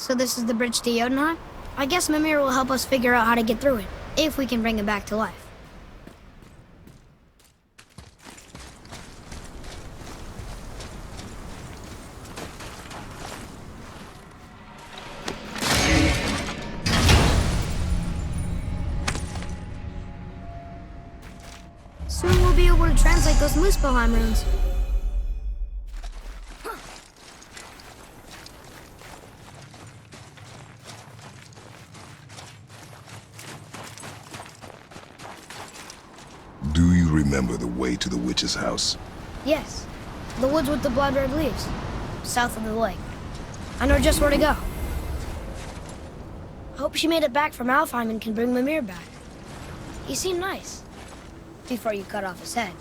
So this is the bridge to Jotunheim? I guess Mimir will help us figure out how to get through it, if we can bring him back to life. Soon we'll be able to translate those Muspelheim runes. Do you remember the way to the witch's house? Yes, the woods with the blood-red leaves, south of the lake. I know just where to go. Hope she made it back from Alfheim and can bring Mimir back. He seemed nice, before you cut off his head.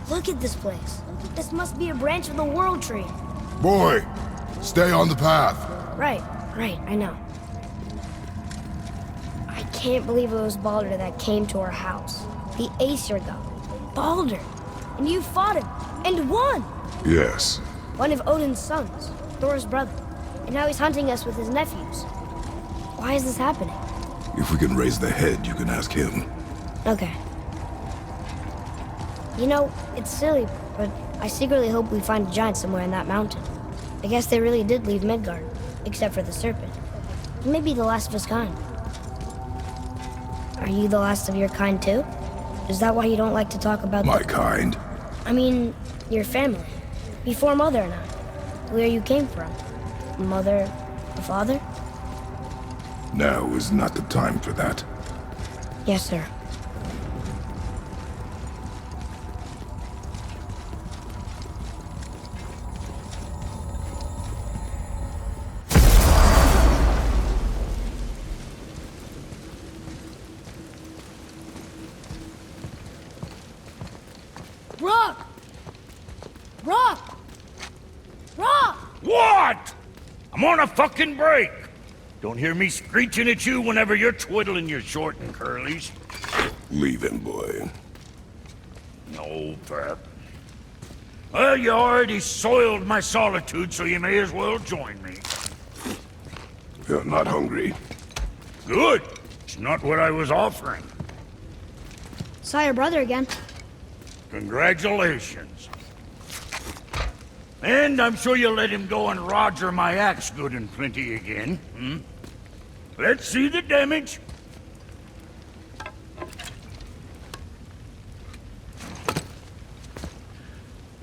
Look at this place. This must be a branch of the World Tree. Boy, stay on the path. Right, I know. I can't believe it was Baldur that came to our house. The Aesir god. Baldur! And you fought him, and won! Yes. One of Odin's sons, Thor's brother. And now he's hunting us with his nephews. Why is this happening? If we can raise the head, you can ask him. Okay. You know, it's silly, but I secretly hope we find a giant somewhere in that mountain. I guess they really did leave Midgard, except for the serpent. He may be the last of his kind. Are you the last of your kind too? Is that why you don't like to talk about My kind? I mean, your family. Before Mother and I. Where you came from. Mother, father? Now is not the time for that. Yes, sir. Rock! Rock! Rock! What? I'm on a fucking break. Don't hear me screeching at you whenever you're twiddling your short and curlies. Leave him, boy. No, Pep. Well, you already soiled my solitude, so you may as well join me. You're not hungry. Good. It's not what I was offering. Saw your brother again. Congratulations. And I'm sure you'll let him go and Roger my axe good and plenty again, hmm? Let's see the damage.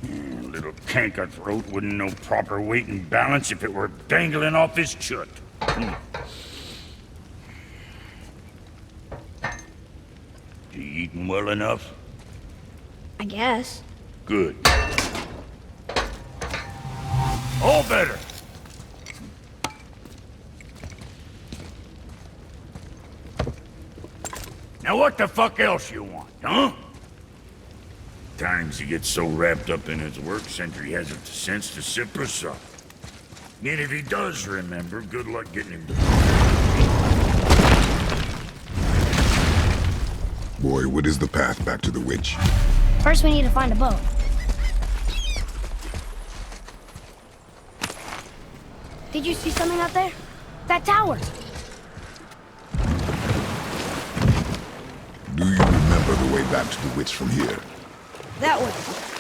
Little canker throat wouldn't know proper weight and balance if it were dangling off his chut. You eating well enough? I guess. Good. All better. Now what the fuck else you want, huh? Times he gets so wrapped up in his work, Sentry hasn't the sense to sip or sup. And if he does remember, good luck getting him to... Boy, what is the path back to the witch? First we need to find a boat. Did you see something out there? That tower! Do you remember the way back to the witch from here? That way,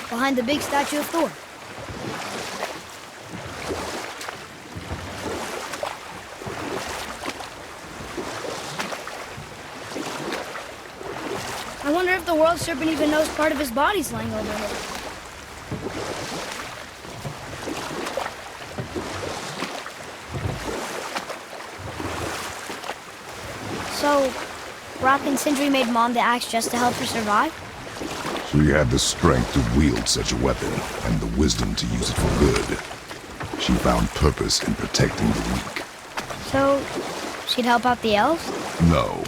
behind the big statue of Thor. I wonder if the world serpent even knows part of his body's lying over here. So, Rock and Sindri made Mom the axe just to help her survive? She had the strength to wield such a weapon, and the wisdom to use it for good. She found purpose in protecting the weak. So, she'd help out the elves? No.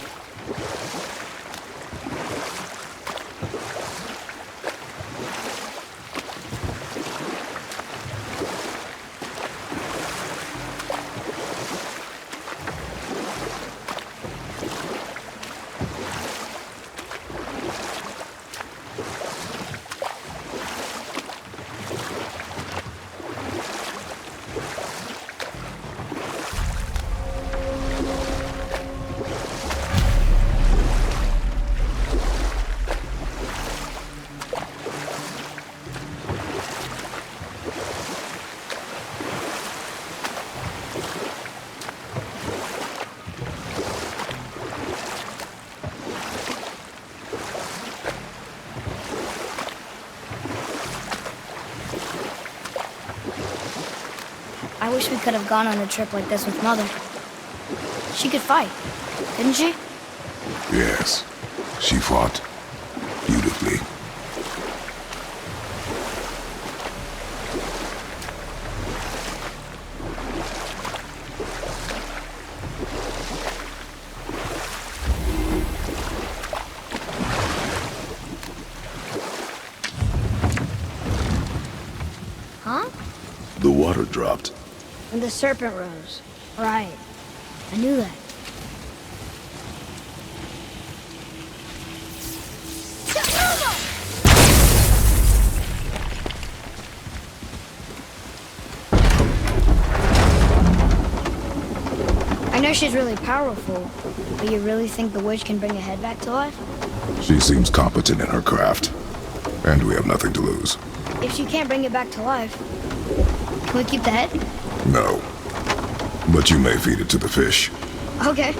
wish we could have gone on a trip like this with Mother. She could fight, couldn't she? Yes, she fought beautifully. Huh? The water dropped. And the serpent rose. Right. I knew that. I know she's really powerful, but you really think the witch can bring a head back to life? She seems competent in her craft, and we have nothing to lose. If she can't bring it back to life, can we keep the head? No. But you may feed it to the fish. Okay.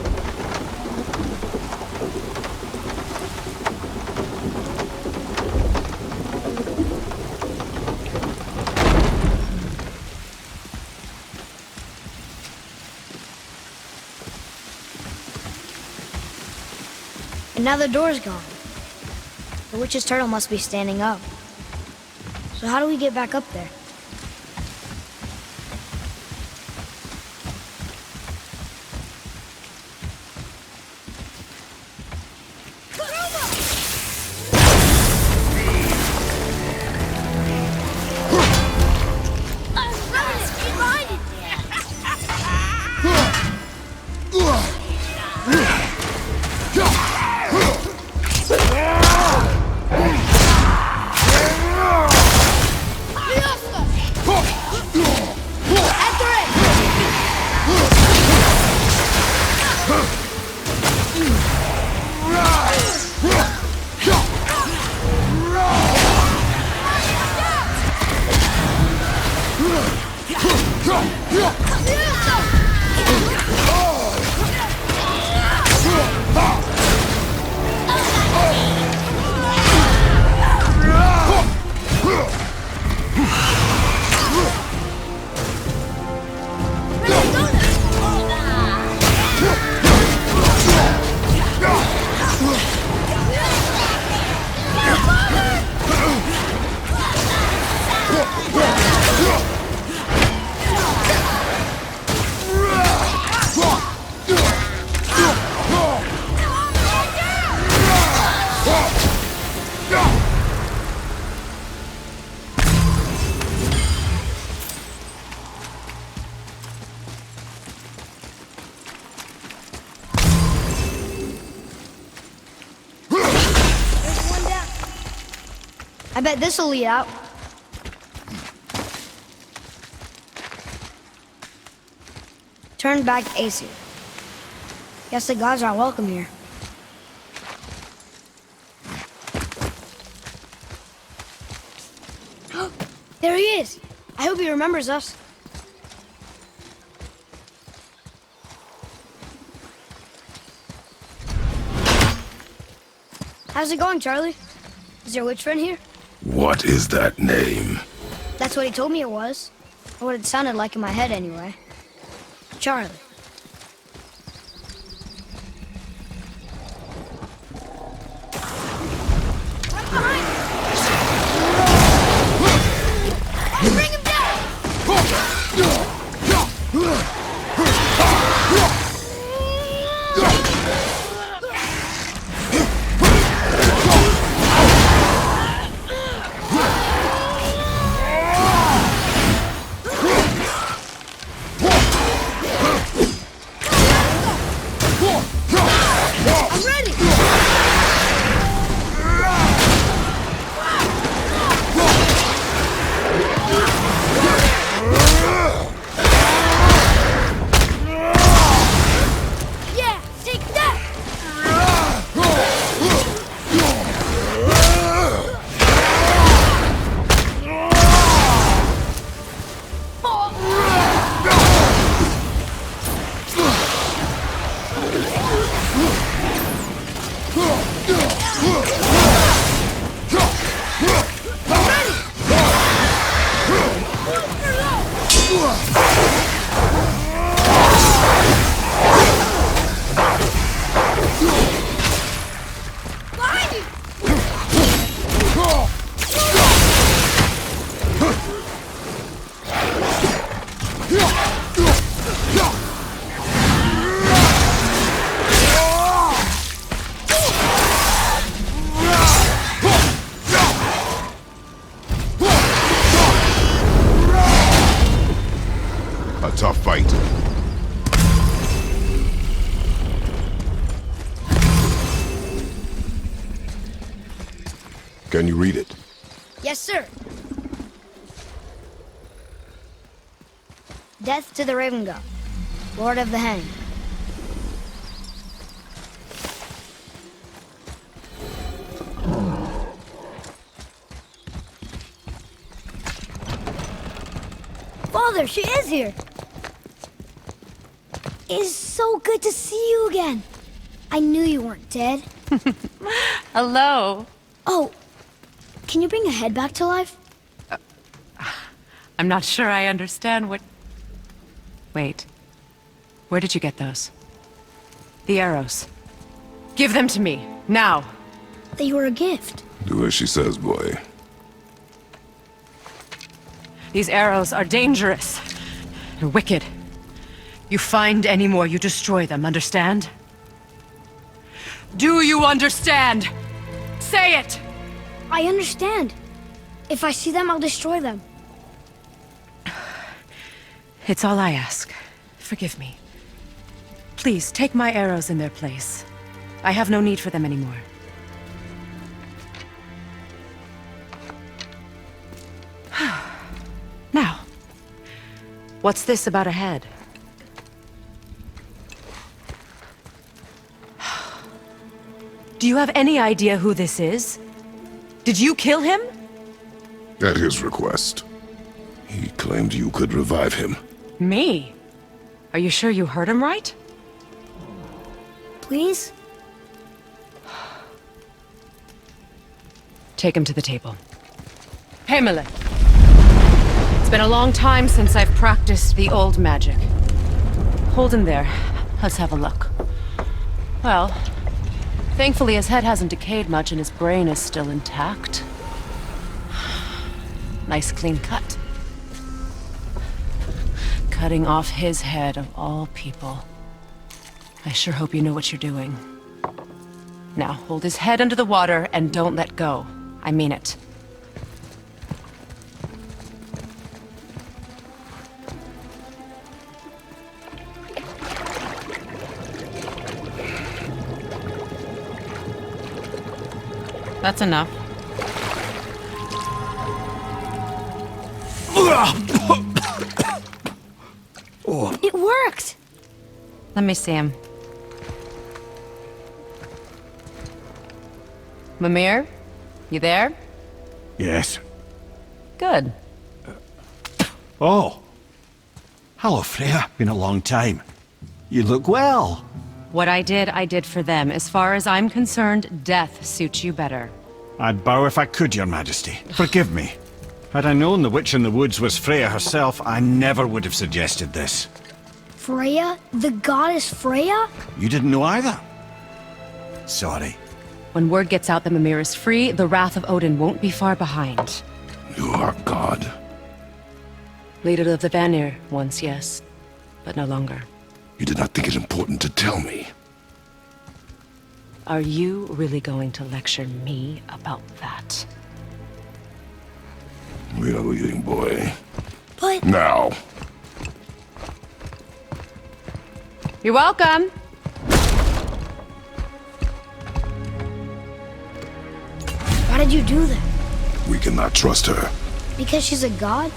And now the door's gone. The witch's turtle must be standing up. So how do we get back up there? I bet this'll lead out. Turn back AC. Guess the gods aren't welcome here. There he is! I hope he remembers us. How's it going, Charlie? Is your witch friend here? What is that name? That's what he told me it was. Or what it sounded like in my head, anyway. Charlie. I'm behind you! Bring him Can you read it? Yes, sir. Death to the Raven God, Lord of the Hanged. Father, she is here! It is so good to see you again. I knew you weren't dead. Hello. Oh, can you bring a head back to life? I'm not sure I understand what... Wait. Where did you get those? The arrows. Give them to me, now. They were a gift. Do as she says, boy. These arrows are dangerous. They're wicked. You find any more, you destroy them, understand? Do you understand? Say it! I understand. If I see them, I'll destroy them. It's all I ask. Forgive me. Please, take my arrows in their place. I have no need for them anymore. Now, what's this about a head? Do you have any idea who this is? Did you kill him? At his request. He claimed you could revive him. Me? Are you sure you heard him right? Please? Take him to the table. Hamlet. It's been a long time since I've practiced the old magic. Hold him there. Let's have a look. Well, thankfully his head hasn't decayed much and his brain is still intact. Nice clean cut. Cutting off his head of all people. I sure hope you know what you're doing. Now, hold his head under the water and don't let go. I mean it. That's enough. It worked! Let me see him. Mimir? You there? Yes. Good. Oh. Hello, Freya. Been a long time. You look well. What I did for them. As far as I'm concerned, death suits you better. I'd bow if I could, Your Majesty. Forgive me. Had I known the witch in the woods was Freya herself, I never would have suggested this. Freya? The goddess Freya? You didn't know either? Sorry. When word gets out that Mimir is free, the wrath of Odin won't be far behind. You are God. Leader of the Vanir, once, yes. But no longer. You did not think it important to tell me. Are you really going to lecture me about that? We are leaving, boy. But... Now. You're welcome! Why did you do that? We cannot trust her. Because she's a god?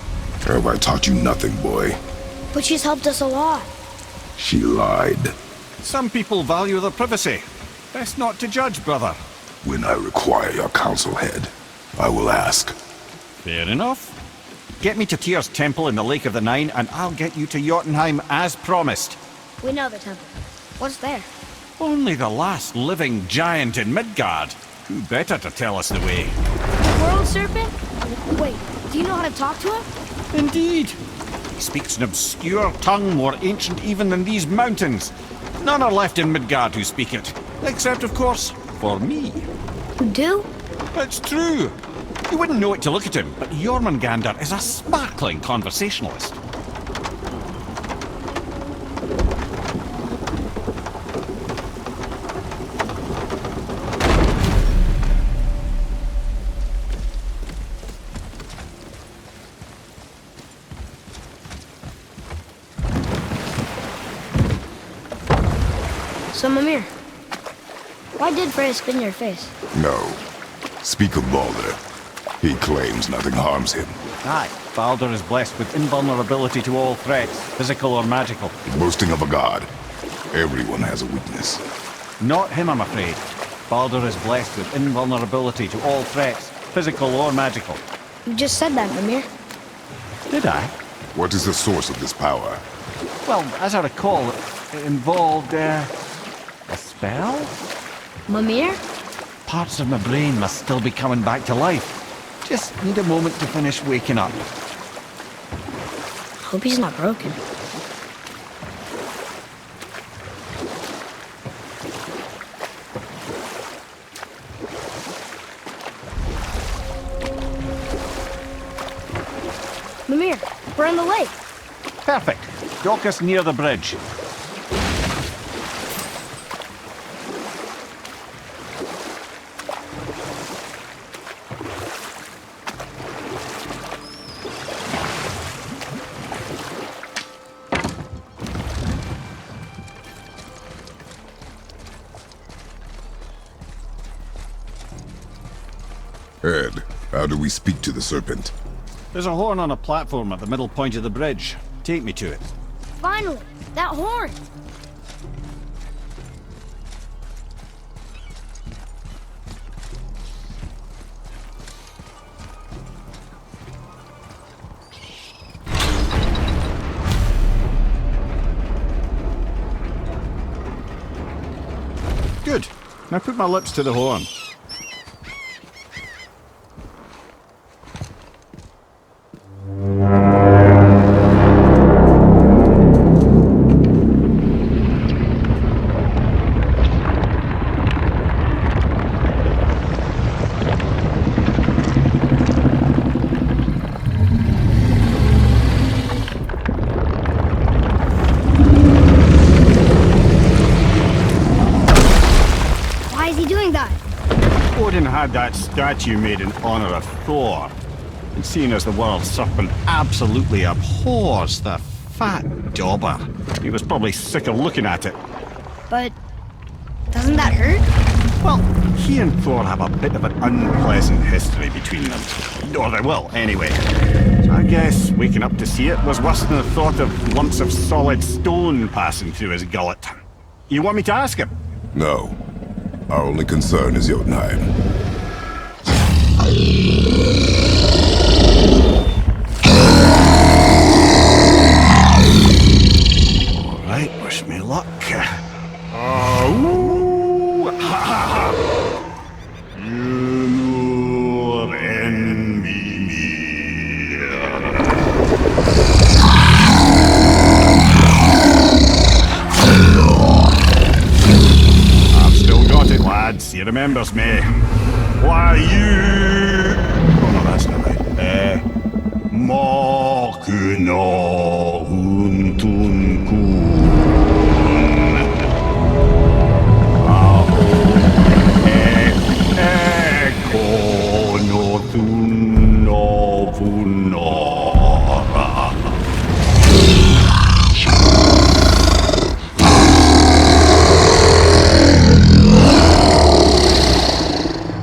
Have I taught you nothing, boy? But she's helped us a lot. She lied. Some people value their privacy. Best not to judge, brother. When I require your council head, I will ask. Fair enough. Get me to Tyr's temple in the Lake of the Nine, and I'll get you to Jotunheim as promised. We know the temple. What's there? Only the last living giant in Midgard. Who better to tell us the way? The world serpent? Wait, do you know how to talk to him? Indeed. He speaks an obscure tongue more ancient even than these mountains. None are left in Midgard who speak it. Except, of course, for me. You do? It's true. You wouldn't know it to look at him, but Jormungandr is a sparkling conversationalist. So, Mimir, why did Freya spit in your face? No. Speak of Baldur. He claims nothing harms him. Aye, Baldur is blessed with invulnerability to all threats, physical or magical. Boasting of a god. Everyone has a weakness. Not him, I'm afraid. Baldur is blessed with invulnerability to all threats, physical or magical. You just said that, Mimir. Did I? What is the source of this power? Well, as I recall, it involved, a spell? Mimir? Parts of my brain must still be coming back to life. Just need a moment to finish waking up. Hope he's not broken. Mimir, we're on the lake. Perfect. Dock us near the bridge. Ed, how do we speak to the serpent? There's a horn on a platform at the middle point of the bridge. Take me to it. Finally, that horn. Good. Now put my lips to the horn. Why is he doing that? Odin had that statue made in honor of Thor. And seeing as the world serpent absolutely abhors the fat dauber, he was probably sick of looking at it. But doesn't that hurt? Well, he and Thor have a bit of an unpleasant history between them. Or they will, anyway. So I guess waking up to see it was worse than the thought of lumps of solid stone passing through his gullet. You want me to ask him? No. Our only concern is Jotunheim. All right, wish me luck. Oh, ha ha ha! You envy me. I've still got it, lads. He remembers me. Why you? Oh no, that's not right. Makuna huntun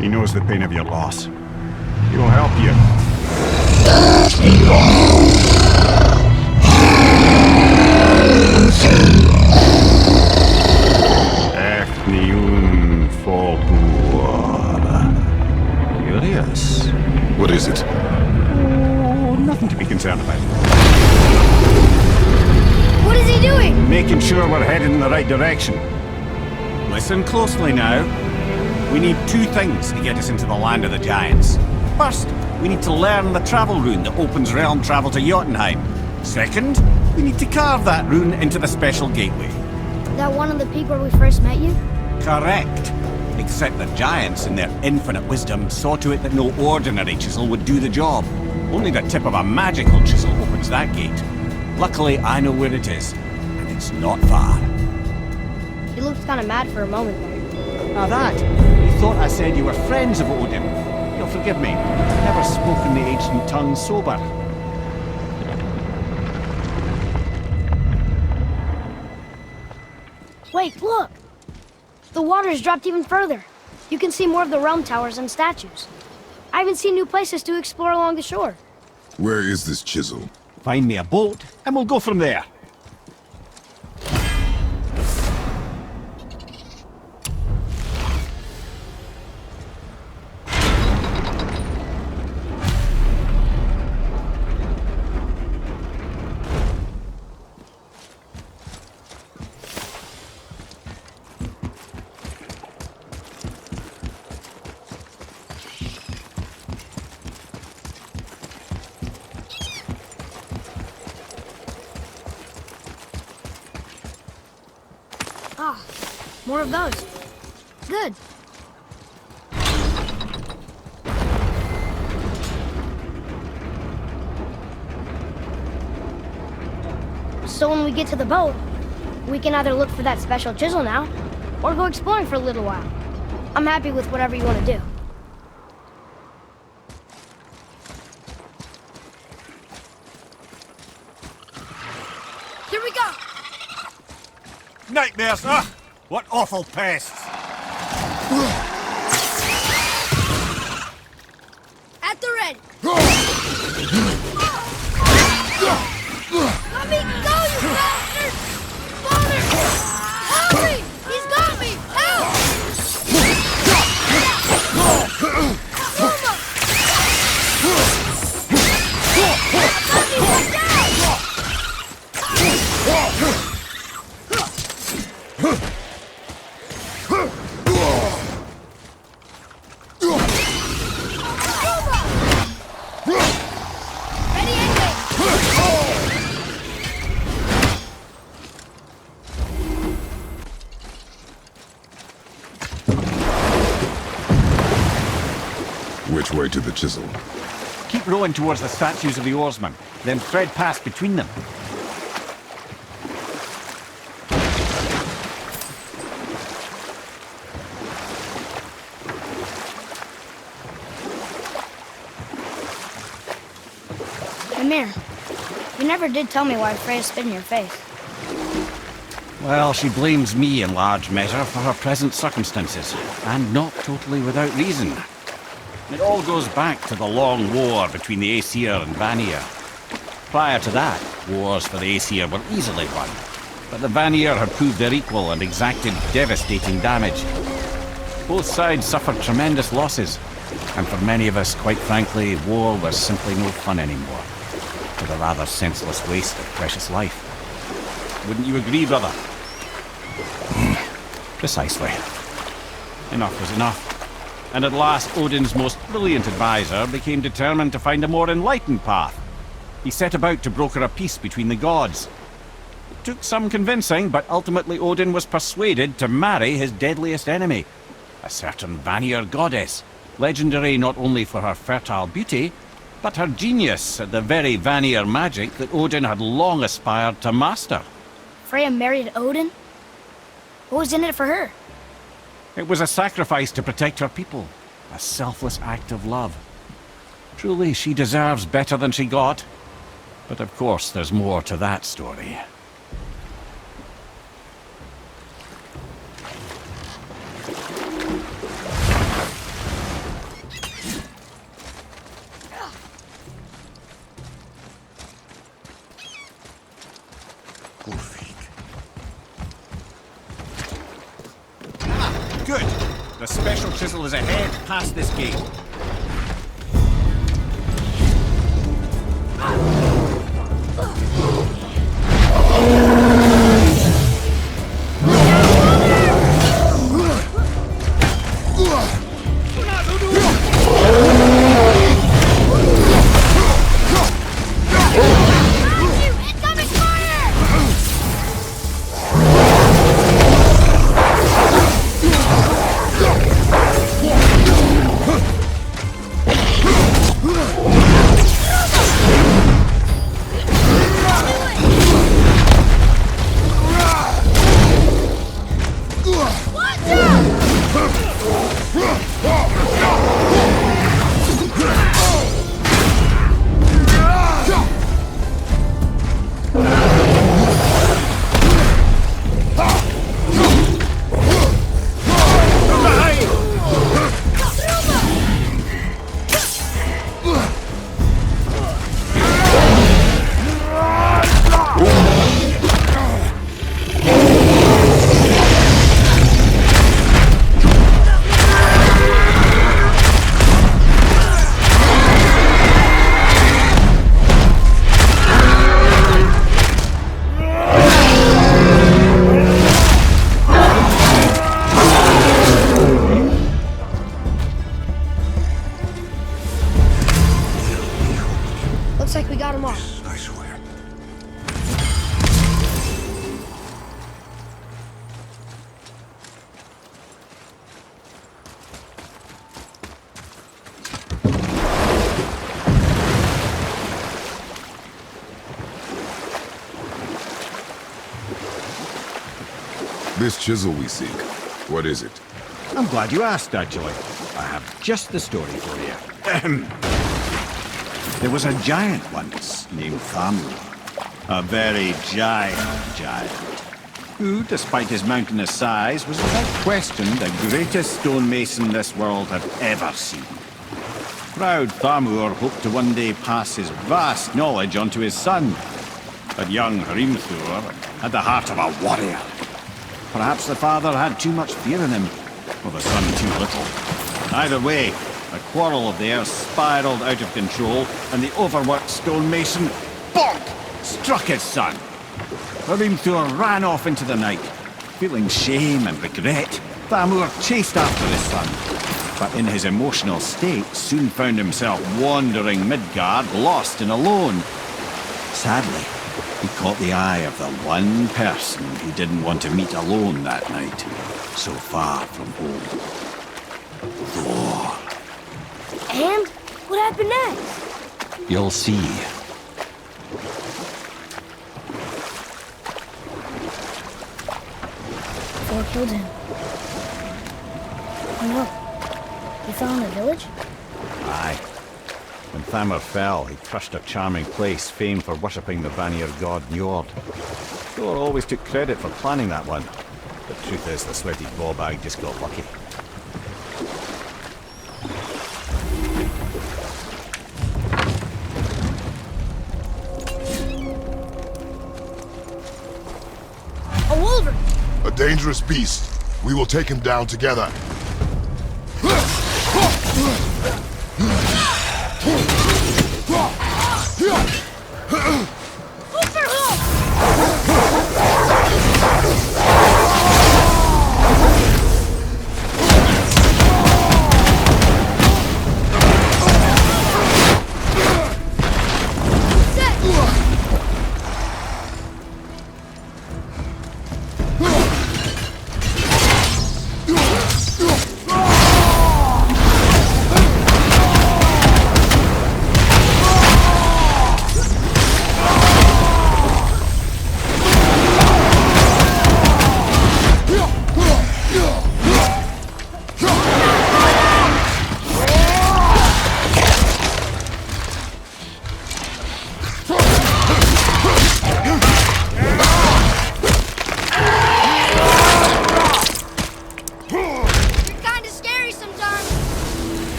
He knows the pain of your loss. He will help you. Efniun Fogur. Curious. What is it? Oh, nothing to be concerned about. What is he doing? Making sure we're headed in the right direction. Listen closely now. We need two things to get us into the land of the giants. First, we need to learn the travel rune that opens realm travel to Jotunheim. Second, we need to carve that rune into the special gateway. That one on the peak where we first met you? Correct. Except the giants, in their infinite wisdom, saw to it that no ordinary chisel would do the job. Only the tip of a magical chisel opens that gate. Luckily, I know where it is, and it's not far. He looked kind of mad for a moment there. Now that, you thought I said you were friends of Odin. You'll forgive me. I've never spoken the ancient tongue sober. Wait, look! The water's dropped even further. you can see more of the realm towers and statues. I even see new places to explore along the shore. Where is this chisel? Find me a boat, and we'll go from there. Ah, more of those. Good. So when we get to the boat, we can either look for that special chisel now, or go exploring for a little while. I'm happy with whatever you want to do. Here we go! Nightmares, huh? What awful pests! At the ready! Let me go, you bastard! Father! Help me! He's got me! Help! Mama! Ready, engage! Which way to the chisel? Keep rowing towards the statues of the oarsmen, then thread past between them. Amir, you never did tell me why Freya spit in your face. Well, she blames me in large measure for her present circumstances, and not totally without reason. It all goes back to the long war between the Aesir and Vanir. Prior to that, wars for the Aesir were easily won, but the Vanir had proved their equal and exacted devastating damage. Both sides suffered tremendous losses, and for many of us, quite frankly, war was simply no fun anymore. It was a rather senseless waste of precious life. Wouldn't you agree, brother? Precisely. Enough was enough. And at last, Odin's most brilliant advisor became determined to find a more enlightened path. He set about to broker a peace between the gods. It took some convincing, but ultimately Odin was persuaded to marry his deadliest enemy, a certain Vanir goddess, legendary not only for her fertile beauty, but her genius at the very Vanir magic that Odin had long aspired to master. Freya married Odin? What was in it for her? It was a sacrifice to protect her people, a selfless act of love. Truly, she deserves better than she got. But of course, there's more to that story. Good. The special chisel is ahead, past this gate. this chisel we seek, what is it? I'm glad you asked, actually. I have just the story for you. Ahem. There was a giant once named Thamur. A very giant, who, despite his mountainous size, was without question the greatest stonemason this world had ever seen. Proud Thamur hoped to one day pass his vast knowledge on to his son. But young Hrimthur had the heart of a warrior. Perhaps the father had too much fear in him, or the son too little. Either way, a quarrel of theirs spiraled out of control, and the overworked stonemason, bonk, struck his son. Hrimthur ran off into the night. Feeling shame and regret, Thamur chased after his son, but in his emotional state soon found himself wandering Midgard, lost and alone. Sadly, he caught the eye of the one person he didn't want to meet alone that night, so far from home. Thor. And what happened next? You'll see. Thor killed him. Oh no. He fell in the village? Aye. When Thamur fell, he crushed a charming place famed for worshipping the Vanir god Njord. Thor always took credit for planning that one. The truth is, the sweaty ballbag just got lucky. A wolverine! A dangerous beast. We will take him down together.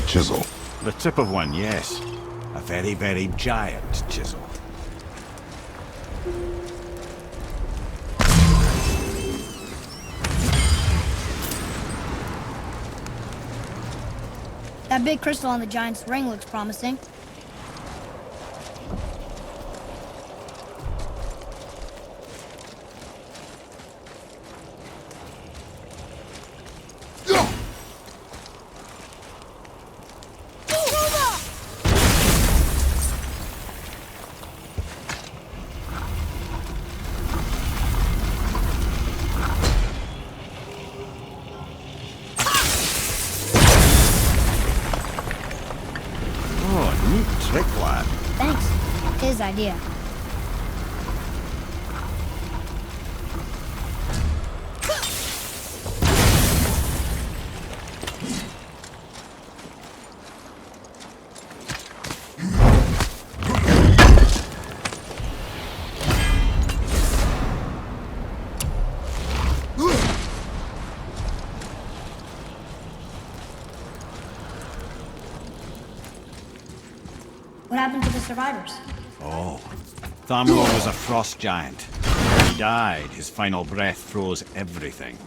Chisel. The tip of one, yes. A very giant chisel. That big crystal on the giant's ring looks promising. Trick, lad. Thanks. His idea. What happened to the survivors? Oh, Thamur was a frost giant. When he died, his final breath froze everything.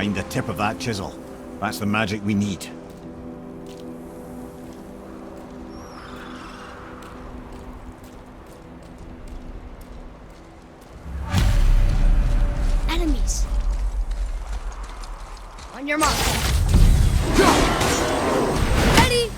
Find the tip of that chisel. That's the magic we need. Enemies. On your mark. Ready?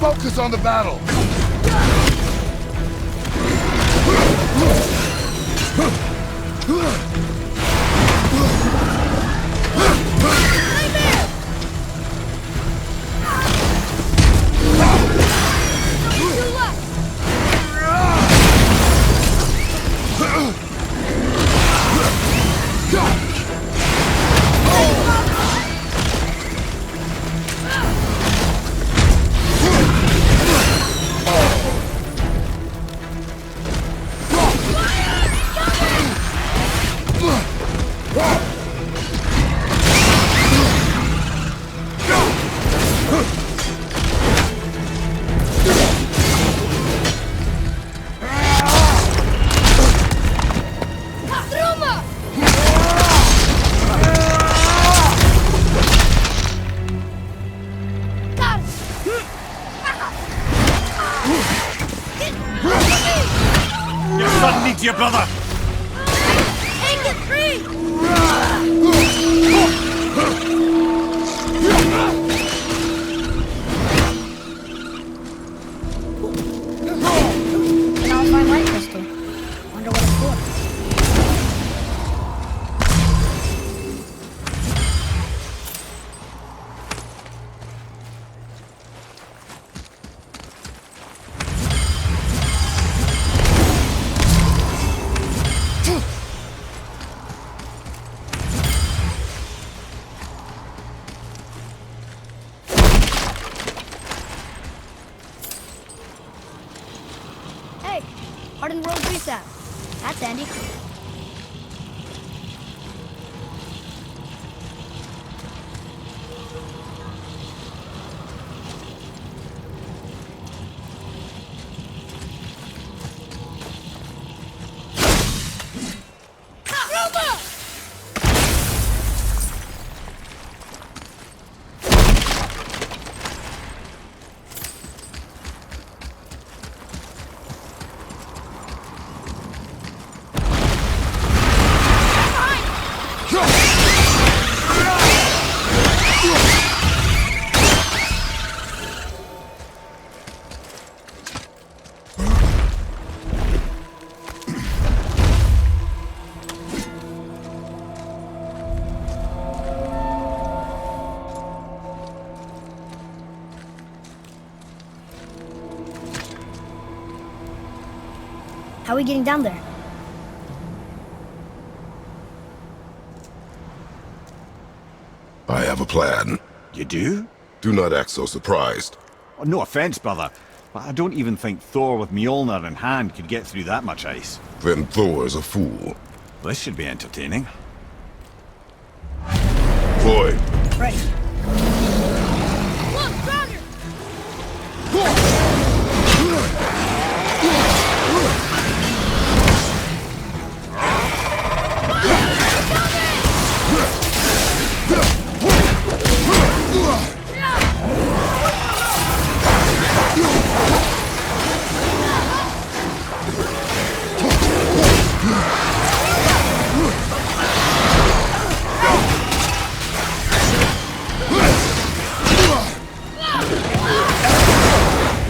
Focus on the battle! Your son needs you, brother! Take it free! Now my light crystal. Wonder what it's for. Hey, hardened world reset. That's handy. How are we getting down there? I have a plan. You do? Do not act so surprised. Oh, no offense, brother, but I don't even think Thor with Mjolnir in hand could get through that much ice. Then Thor's a fool. This should be entertaining. Boy, Right.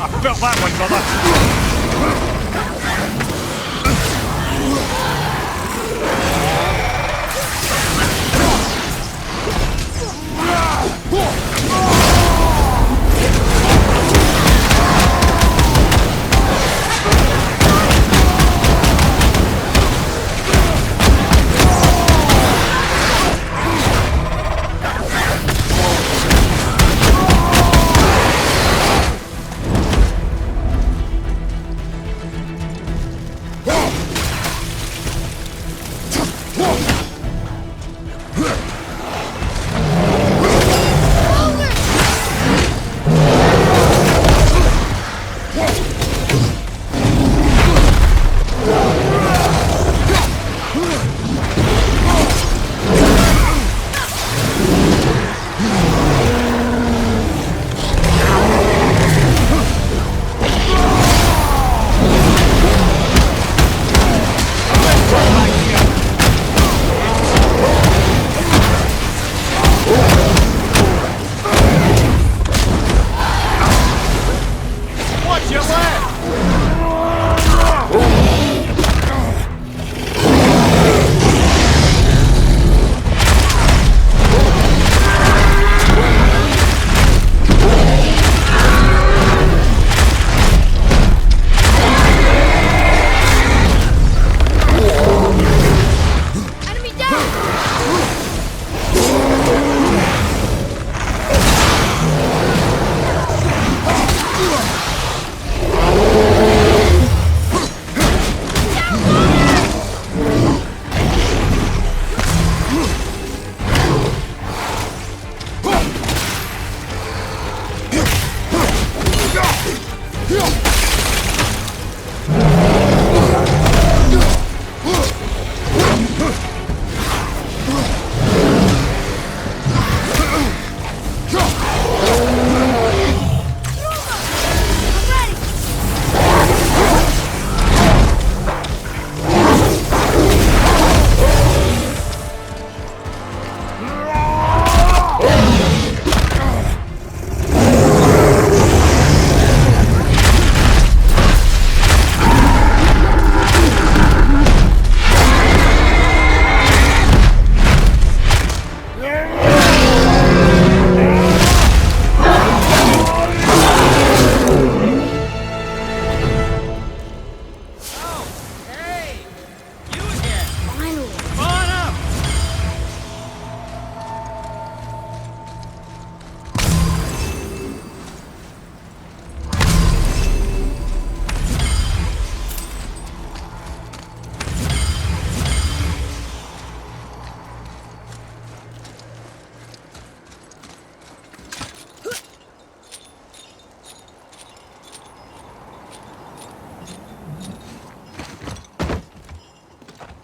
I felt that one, brother.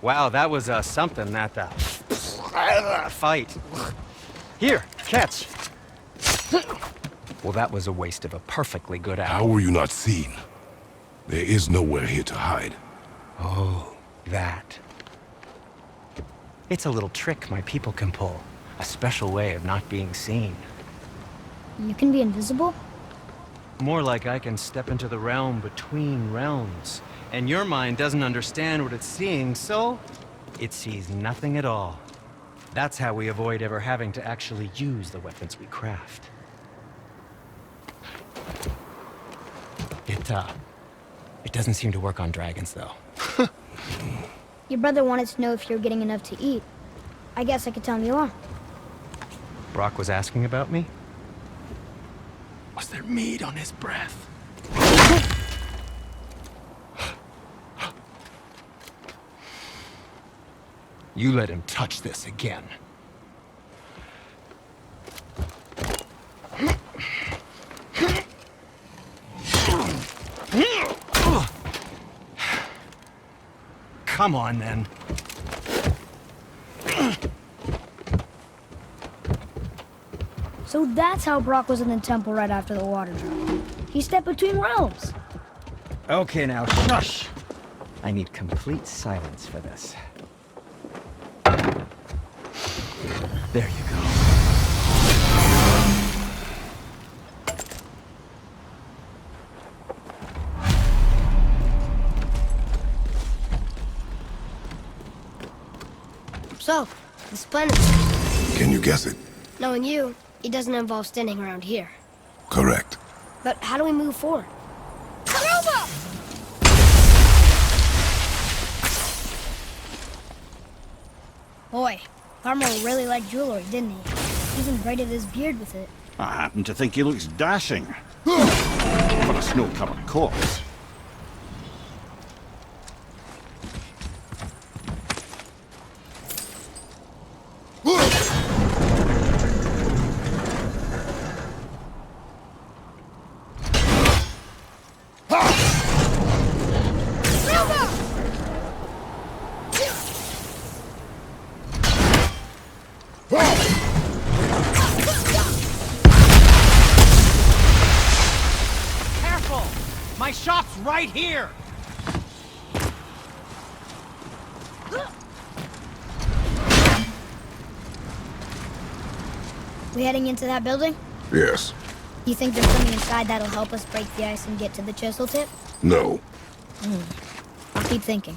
Wow, that was something, that fight. Here, catch. Well, that was a waste of a perfectly good how apple. were you not seen? There is nowhere here to hide. Oh, that. It's a little trick my people can pull. A special way of not being seen. You can be invisible? More like I can step into the realm between realms. And your mind doesn't understand what it's seeing, so it sees nothing at all. That's how we avoid ever having to actually use the weapons we craft. It doesn't seem to work on dragons, though. Your brother wanted to know if you're getting enough to eat. I guess I could tell him you are. Brock was asking about me? Was there meat on his breath? You let him touch this again. Come on, then. So that's how Brock was in the temple right after the water drop. He stepped between realms. Okay, now shush! I need complete silence for this. There you go. So, this planet, Can you guess it? knowing you, it doesn't involve standing around here. Correct. But how do we move forward? Boy, Thamur really liked jewelry, didn't he? Even braided his beard with it. I happen to think he looks dashing. For a snow-covered corpse. Careful! My shop's right here! We heading into that building? Yes. You think there's something inside that'll help us break the ice and get to the chisel tip? No. I'll keep thinking.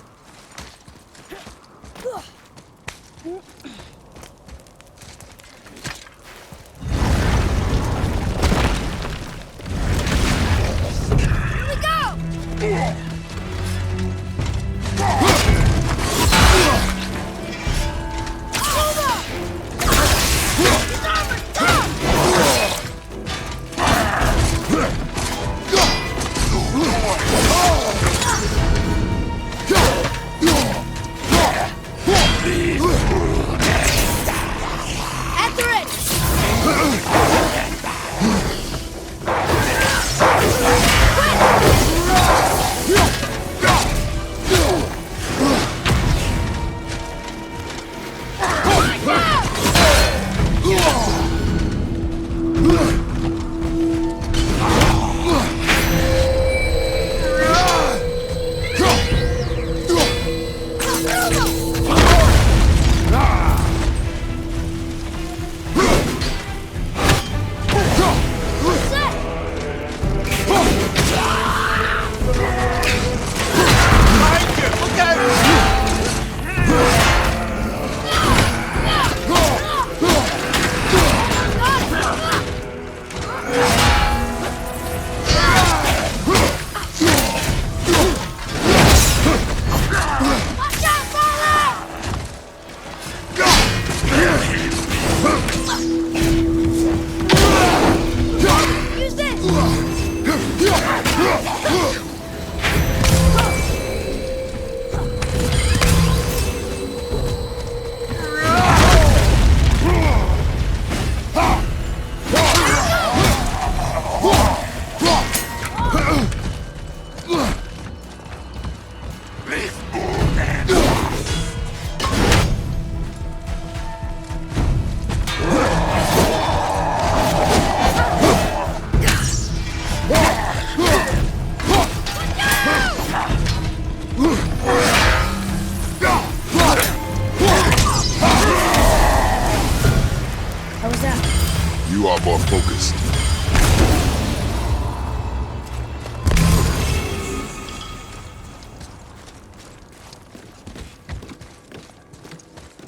You are more focused.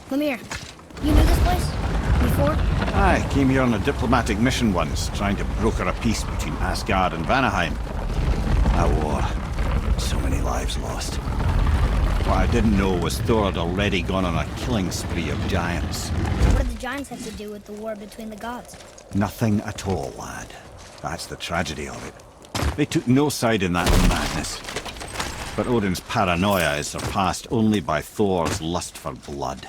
Come here. You knew this place? Before? I came here on a diplomatic mission once, trying to broker a peace between Asgard and Vanaheim. A war. So many lives lost. What I didn't know was Thor had already gone on a killing spree of giants. What do the giants have to do with the war between the gods? Nothing at all, lad. That's the tragedy of it. They took no side in that madness. But Odin's paranoia is surpassed only by Thor's lust for blood.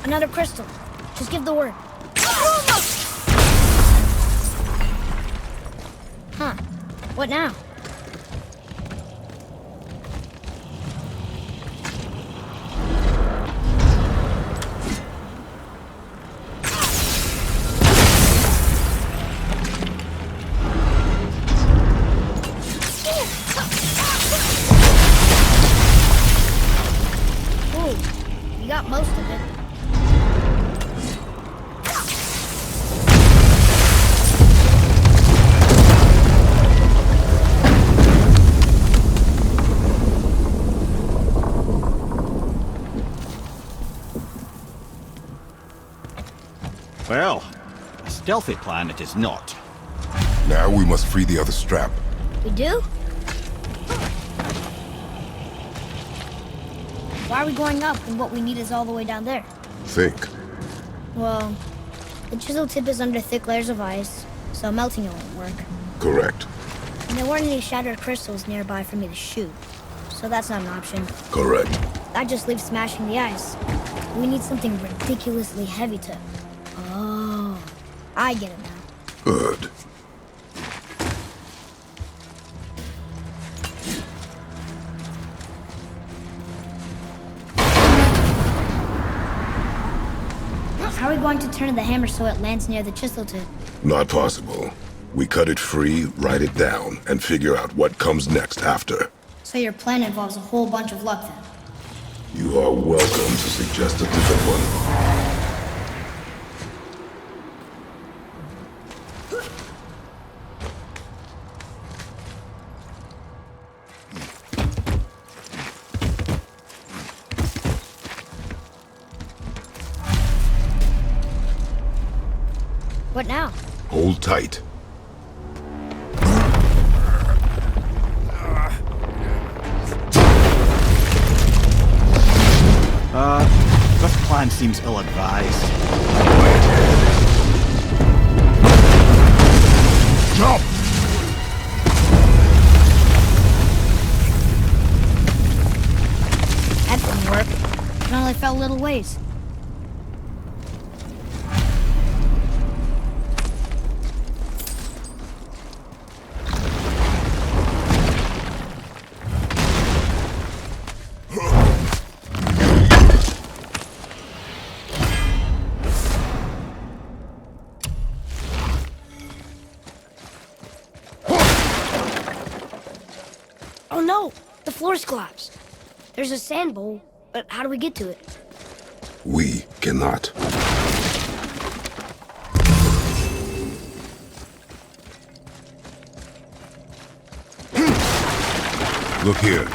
Another crystal. Just give the word. Huh. What now? Ooh, you got most of it. Well, a stealthy plan it is not. Now we must free the other strap. We do? Why are we going up when what we need is all the way down there? Think. Well, the chisel tip is under thick layers of ice, so melting it won't work. Correct. And there weren't any shattered crystals nearby for me to shoot, so that's not an option. Correct. That just leaves smashing the ice. We need something ridiculously heavy to... Oh, I get it now. Good. How are we going to turn the hammer so it lands near the chisel tip? Not possible. We cut it free, write it down, and figure out what comes next after. So your plan involves a whole bunch of luck then? You are welcome to suggest a different one. What now? Hold tight. This plan seems ill-advised. Jump! That didn't work. It only fell a little ways. Oh no! The floor's collapsed. There's a sand bowl, but how do we get to it? We cannot. Look here.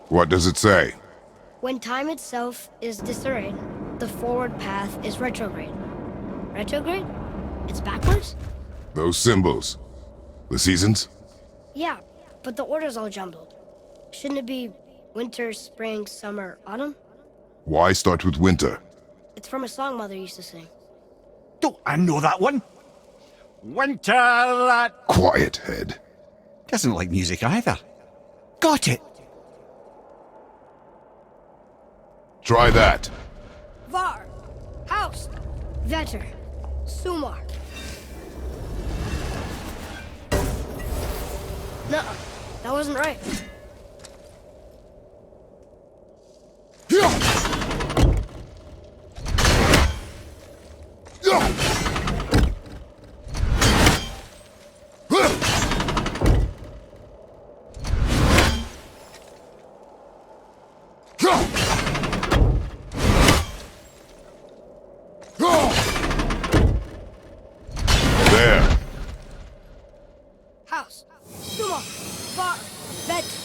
What does it say? When time itself is disarrayed, the forward path is retrograde. Retrograde? It's backwards? Those symbols. The seasons? Yeah, but the order's all jumbled. Shouldn't it be Winter, spring, summer, autumn? Why start with winter? It's from a song Mother used to sing. Don't I know that one? Winter that... Quiet, head. Doesn't like music either. Got it! Try that. Var, Haust, Vetter, Sumar. Nuh-uh, that wasn't right. There. Haust, Sumar, Var, Vetter.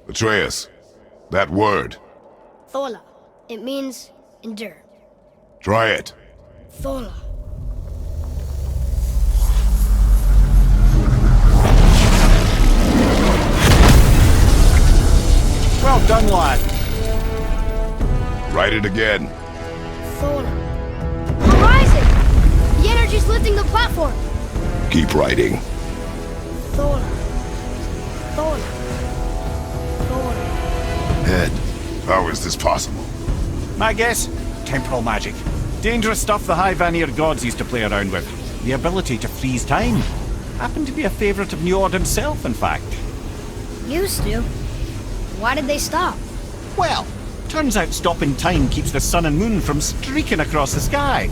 Atreus, that word. Thola. It means endure. Try it. Thola. Well done, lad. Write it again. Thola. We're rising! The energy's lifting the platform. Keep writing. Thola. Thola. Thola. Head, how is this possible? My guess? Temporal magic. Dangerous stuff the High Vanir gods used to play around with. The ability to freeze time. Happened to be a favourite of Njord himself, in fact. Used to. Why did they stop? Well, turns out stopping time keeps the sun and moon from streaking across the sky.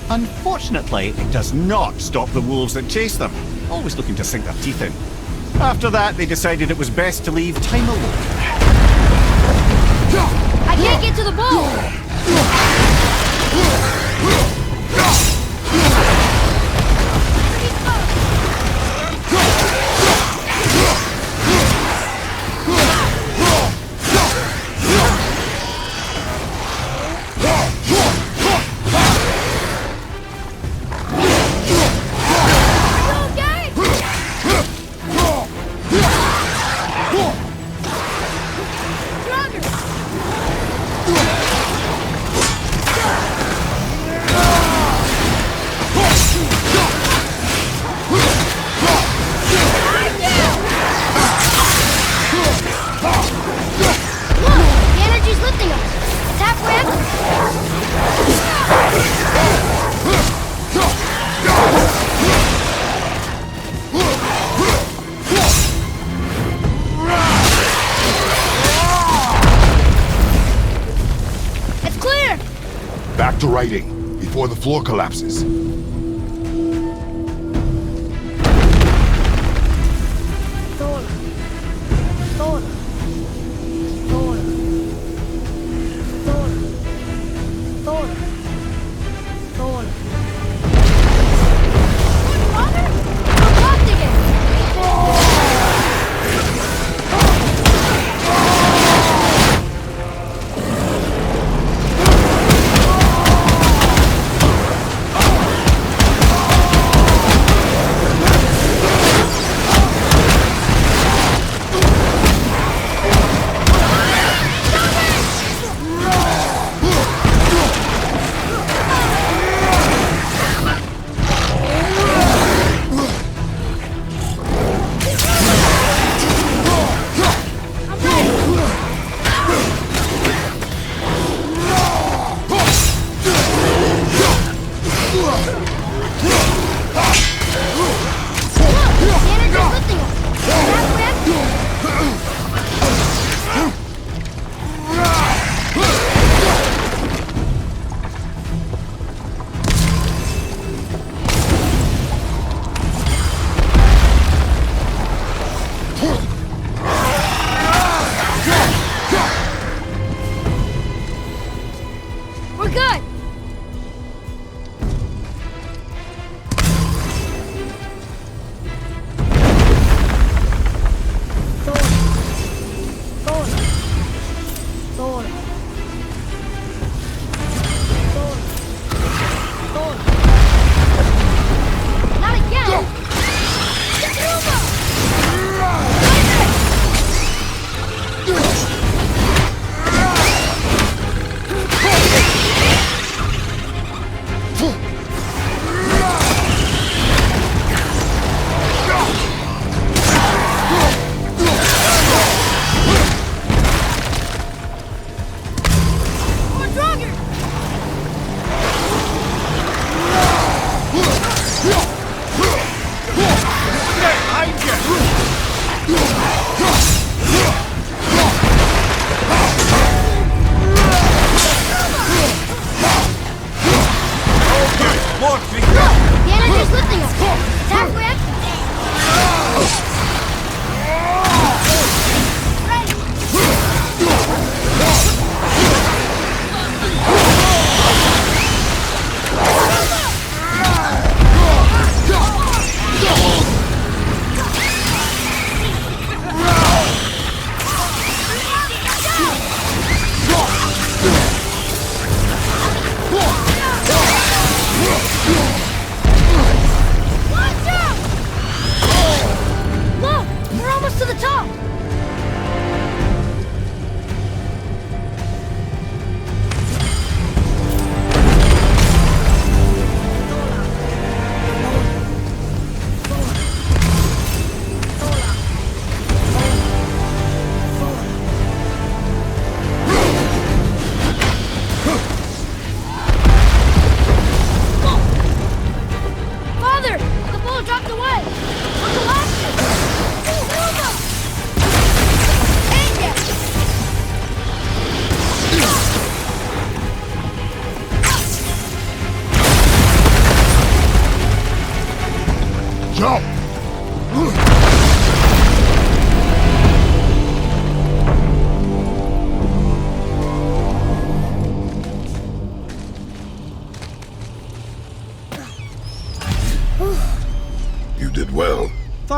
Unfortunately, it does not stop the wolves that chase them, always looking to sink their teeth in. After that, they decided it was best to leave time alone. I can't get to the bow! Back to writing, before the floor collapses. Thora. Thora. Thora. Thora. Thora. Thora. Mother? We're blocked again!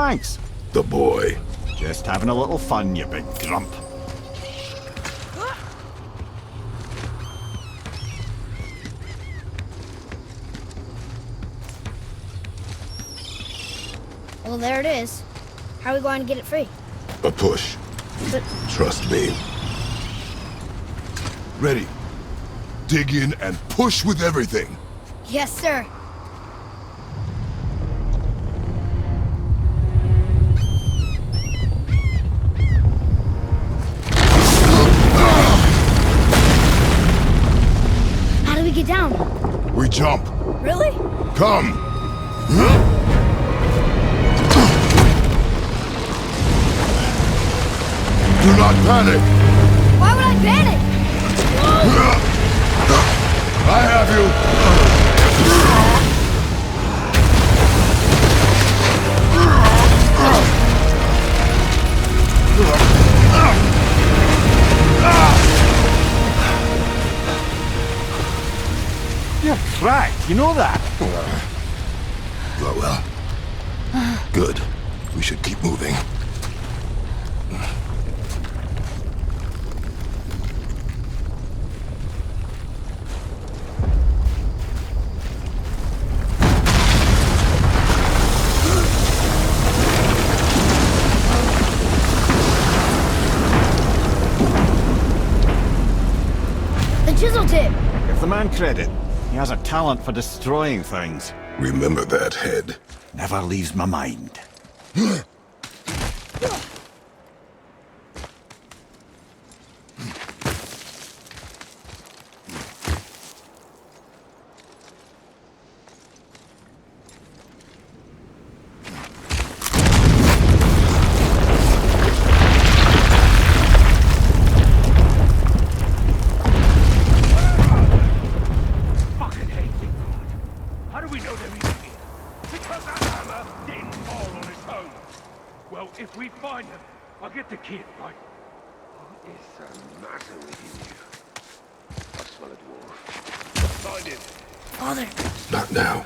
Thanks. The boy. Just having a little fun, you big grump. Well, there it is. How are we going to get it free? A push. But Trust me. Ready. Dig in and push with everything. yes, sir. How do we get down? We jump. Really? Come. Do not panic. Why would I panic? I have you. You're cracked, you know that? Well. Good. We should keep moving. The chisel tip. Give the man credit. He has a talent for destroying things. Remember that head. Never leaves my mind. Fucking hate you, God. How do we know they're even here? Because that hammer didn't fall on its own. Well, if we find them, I'll get the kid, right? What is the matter with you? I smell a dwarf. Find him. Father. Not now.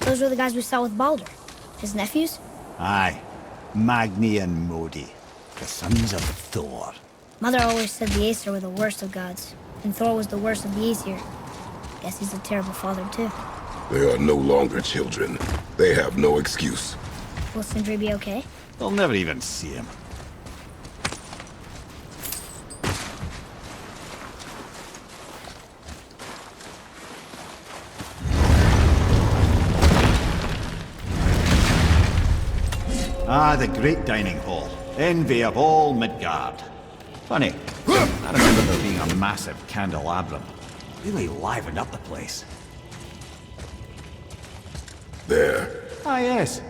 Those were the guys we saw with Baldur. His nephews? Aye. Magni and Modi. The sons of Thor. Mother always said the Aesir were the worst of gods, and Thor was the worst of the Aesir. Guess he's a terrible father, too. They are no longer children. They have no excuse. Will Sindri be okay? They'll never even see him. Ah, the great dining hall. Envy of all Midgard. Funny, I remember there being a massive candelabrum. Really livened up the place. There. Ah, yes.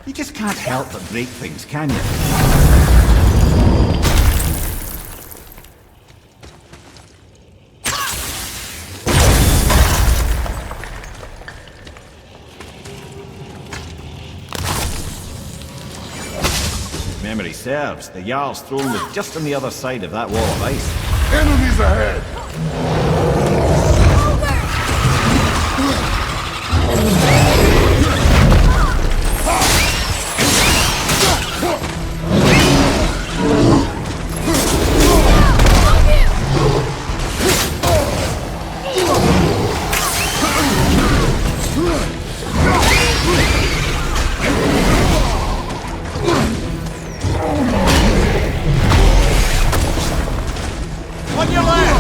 You just can't help but break things, can you? If memory serves, the Jarl's throne was just on the other side of that wall of ice. Enemies ahead! On your left!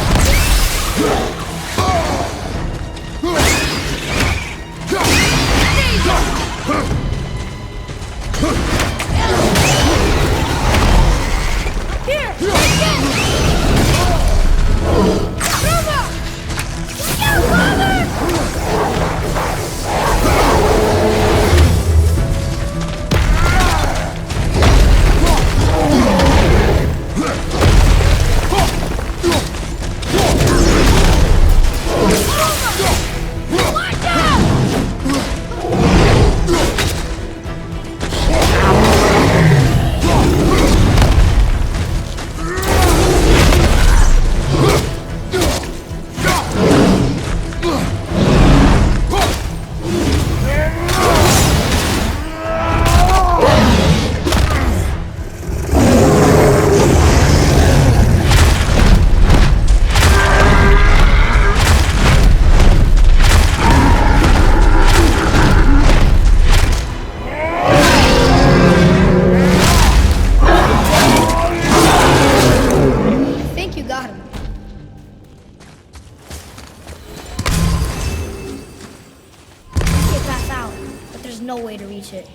no way to reach it.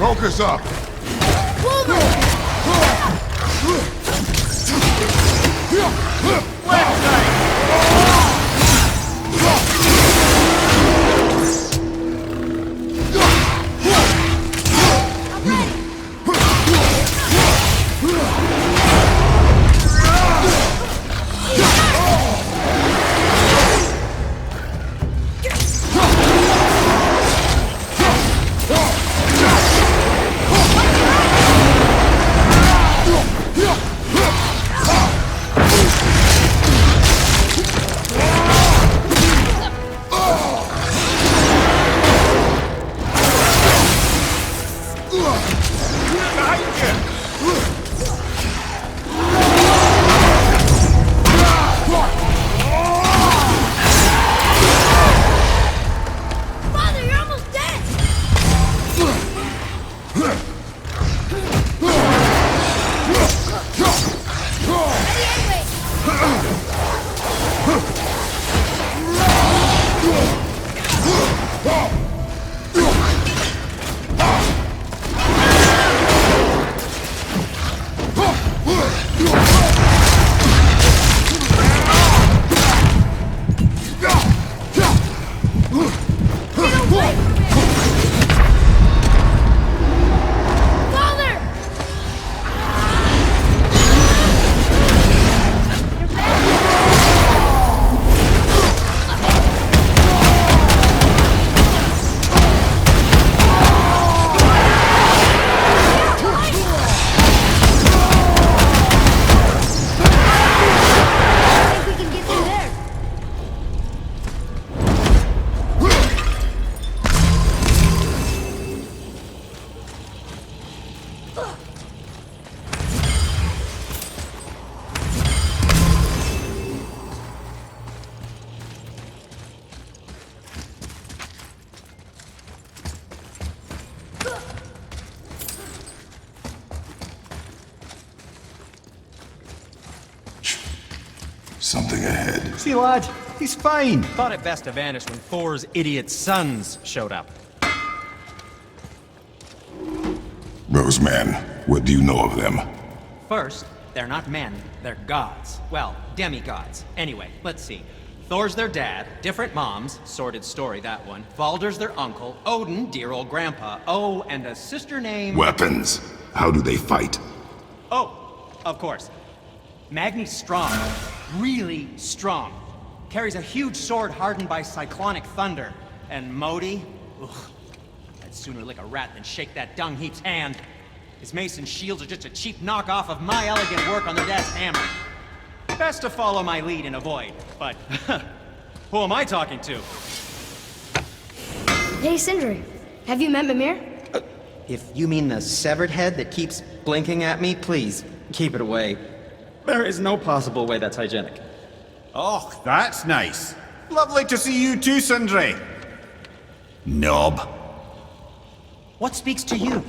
Focus up! Something ahead. See, lad, he's fine. Thought it best to vanish when Thor's idiot sons showed up. Roseman, what do you know of them? First, They're not men, they're gods. Well, demigods. Anyway, let's see. Thor's their dad, different moms, sordid story that one. Balder's their uncle, Odin, dear old grandpa. Oh, and a sister named... Weapons. How do they fight? Oh, of course. Magni's strong. Really strong. Carries a huge sword hardened by cyclonic thunder. And Modi? Ugh. I'd sooner lick a rat than shake that dung heap's hand. His mace and shields are just a cheap knockoff of my elegant work on the dad's hammer. Best to follow my lead and avoid, but who am I talking to? Hey, Sindri. Have you met Mimir? If you mean the severed head that keeps blinking at me, please, keep it away. There is no possible way that's hygienic. Oh, that's nice. Lovely to see you too, Sindri. Knob. What speaks to you?